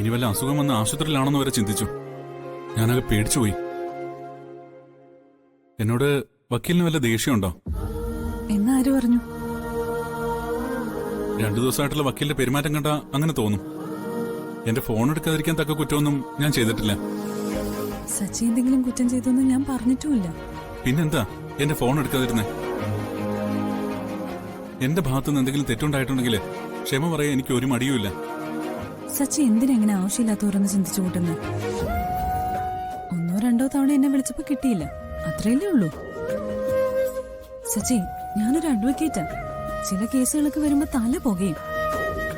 ഇനി വല്ല അസുഖം വന്ന് ആശുപത്രിയിലാണെന്ന് വരെ ചിന്തിച്ചു. ഞാനത് പേടിച്ചുപോയി. എന്നോട് വക്കീലിന് വല്ല ദേഷ്യമുണ്ടോ? എന്നാര് പറഞ്ഞു? 2 ദിവസമായിട്ടുള്ള വക്കീലിന്റെ പെരുമാറ്റം കണ്ട അങ്ങനെ തോന്നും. എന്റെ ഫോൺ എടുക്കാതിരിക്കാൻ തക്ക കുറ്റമൊന്നും ഞാൻ ചെയ്തിട്ടില്ല. സച്ചി എന്തെങ്കിലും കുറ്റം ചെയ്തൊന്നും ഞാൻ പറഞ്ഞിട്ടുമില്ല. പിന്നെന്താ എന്റെ ഫോൺ എടുക്കാതിരുന്നേ? എന്റെ ഭാഗത്തുനിന്ന് എന്തെങ്കിലും തെറ്റുണ്ടായിട്ടുണ്ടെങ്കിൽ ക്ഷമ പറയാൻ എനിക്ക് ഒരു മടിയുമില്ല. സച്ചി എന്തിനെങ്ങനെ ആവശ്യമില്ലാത്തവരെന്ന് ചിന്തിച്ചു കൂട്ടുന്നത്? 1 2 തവണ എന്നെ വിളിച്ചപ്പോ കിട്ടിയില്ല, അത്രയല്ലേ ഉള്ളൂ. സച്ചി, ഞാനൊരു അഡ്വക്കേറ്റാ. ചില കേസുകളൊക്കെ വരുമ്പോ തല പുകയും.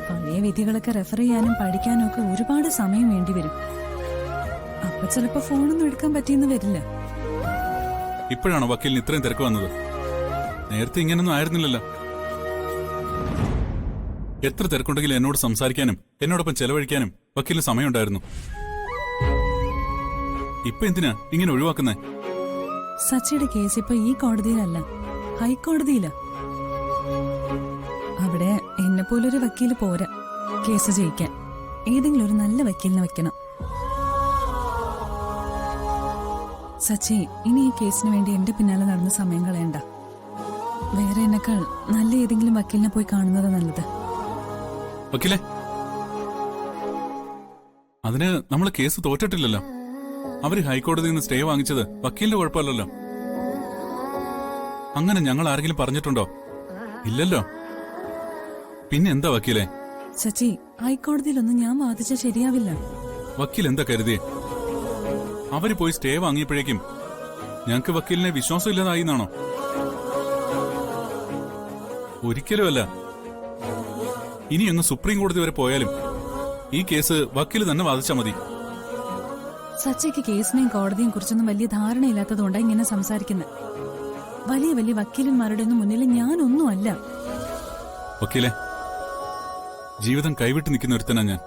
പഴയ വിധികളൊക്കെ റെഫർ ചെയ്യാനും പഠിക്കാനും ഒക്കെ ഒരുപാട് സമയം വേണ്ടിവരും. അപ്പൊ ചിലപ്പോ ഫോണൊന്നും എടുക്കാൻ പറ്റിയെന്ന് വരില്ല. ഇപ്പോഴാണോ വക്കീലിന് ഇത്രയും തിരക്ക് വന്നത്? നേരത്തെ ഇങ്ങനൊന്നും ആയിരുന്നില്ലല്ലോ. എത്ര തിരക്കുണ്ടെങ്കിലും എന്നോട് സംസാരിക്കാനും എന്നോടൊപ്പം ചെലവഴിക്കാനും വക്കീലിന് സമയമുണ്ടായിരുന്നു. ഇപ്പൊ എന്തിനാ ഇങ്ങനെ ഒഴിവാക്കുന്നേ? സച്ചിയുടെ കേസ് ഇപ്പൊ ഈ കോടതിയിലല്ല, ഹൈക്കോടതിയിലാ. അവിടെ എന്നെ പോലൊരു വക്കീല് പോരാ കേസ് ജയിക്കാൻ. ഏതെങ്കിലും ഒരു നല്ല വക്കീലിനെ വെക്കണം. സച്ചി, ഇനി ഈ കേസിന് വേണ്ടി എന്റെ പിന്നാലെ നടന്ന സമയം കളയണ്ട. വേറെ എന്നെക്കാൾ നല്ല ഏതെങ്കിലും വക്കീലിനെ പോയി കാണുന്നത് നല്ലത്. വക്കീലേ, അതിന് നമ്മൾ കേസ് തോറ്റിട്ടില്ലല്ലോ. അവര് ഹൈക്കോടതിയിൽ നിന്ന് സ്റ്റേ വാങ്ങിച്ചത് വക്കീലിന്റെ കുഴപ്പമല്ലല്ലോ. അങ്ങനെ ഞങ്ങൾ ആരെങ്കിലും പറഞ്ഞിട്ടുണ്ടോ? ഇല്ലല്ലോ. പിന്നെ എന്താ വക്കീലേ? സച്ചി, ഹൈക്കോടതിയിലൊന്നും ഞാൻ വാദിച്ച ശരിയാവില്ല. വക്കീൽ എന്താ കരുതിയേ? അവര് പോയി സ്റ്റേ വാങ്ങിയപ്പോഴേക്കും ഞങ്ങക്ക് വക്കീലിനെ വിശ്വാസം ഇല്ലാതായി എന്നാണോ? ഒരിക്കലും അല്ല. ഇനി അങ്ങ് സുപ്രീം കോടതി വരെ പോയാലും ഈ കേസ് വക്കീൽ തന്നെ വാദിച്ചാ മതി. സച്ചിക്ക് കേസിനെയും കോടതിയും കുറിച്ചൊന്നും വലിയ ധാരണയില്ലാത്തതുകൊണ്ടാണ് ഇങ്ങനെ സംസാരിക്കുന്നത്. വലിയ വലിയ വക്കീലന്മാരുടെ ഒന്നും മുന്നിൽ ഞാനൊന്നും അല്ല. വക്കീലെ, ജീവിതം കൈവിട്ട് നിൽക്കുന്ന ഒരുത്തനാ ഞാൻ.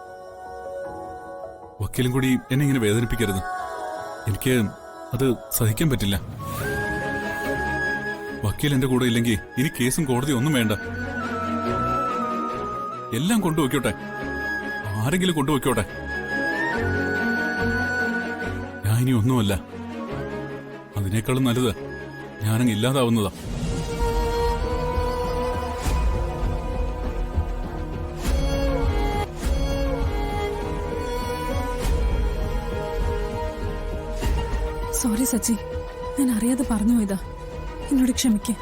വക്കീലും കൂടി എന്നെ ഇങ്ങനെ വേദനിപ്പിക്കരുത്. എനിക്ക് അത് സഹിക്കാൻ പറ്റില്ല. വക്കീൽ എന്റെ കൂടെ ഇല്ലെങ്കിൽ ഇനി കേസും കോടതിയും ഒന്നും വേണ്ട. എല്ലാം കൊണ്ടുവയ്ക്കോട്ടെ, ആരെങ്കിലും കൊണ്ടുവയ്ക്കോട്ടെ. ഞാൻ ഇനി ഒന്നുമല്ല. അതിനേക്കാളും നല്ലത് ഞാനങ്ങ് ഇല്ലാതാവുന്നതാ. സോറി സച്ചി, ഞാൻ അറിയാതെ പറഞ്ഞു പോയതാ. എന്നോട് ക്ഷമിക്കേ.